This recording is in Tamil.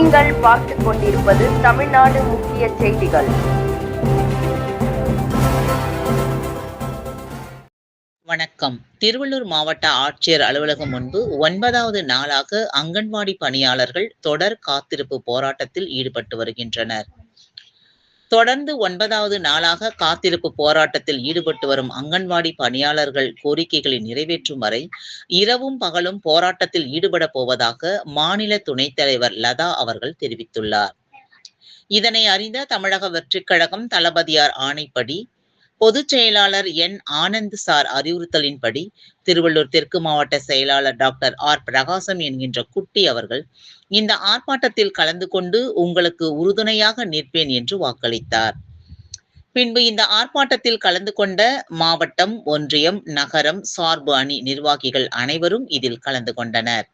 நீங்கள் பார்த்துக் கொண்டிருப்பது தமிழ்நாடு முக்கிய செய்திகள். வணக்கம். திருவள்ளூர் மாவட்ட ஆட்சியர் அலுவலகம் முன்பு 9வது நாளாக அங்கன்வாடி பணியாளர்கள் தொடர் காத்திருப்பு போராட்டத்தில் ஈடுபட்டு வருகின்றனர். தொடர்ந்து 9வது நாளாக காத்திருப்பு போராட்டத்தில் ஈடுபட்டு வரும் அங்கன்வாடி பணியாளர்கள் கோரிக்கைகளை நிறைவேற்றும் வரை இரவும் பகலும் போராட்டத்தில் ஈடுபட போவதாக மாநில துணைத் தலைவர் லதா அவர்கள் தெரிவித்துள்ளார். இதனை அறிந்த தமிழக வெற்றிக் கழகம் தளபதியார் ஆணைப்படி பொதுச் செயலாளர் என். ஆனந்த் சார் அறிவுறுத்தலின்படி திருவள்ளூர் தெற்கு மாவட்ட செயலாளர் டாக்டர் ஆர். பிரகாசம் என்கின்ற குட்டி அவர்கள் இந்த ஆர்ப்பாட்டத்தில் கலந்து கொண்டு உங்களுக்கு உறுதுணையாக நிற்பேன் என்று வாக்களித்தார். பின்பு இந்த ஆர்ப்பாட்டத்தில் கலந்து கொண்ட மாவட்டம், ஒன்றியம், நகரம் சார்பு அணி நிர்வாகிகள் அனைவரும் இதில் கலந்து கொண்டனர்.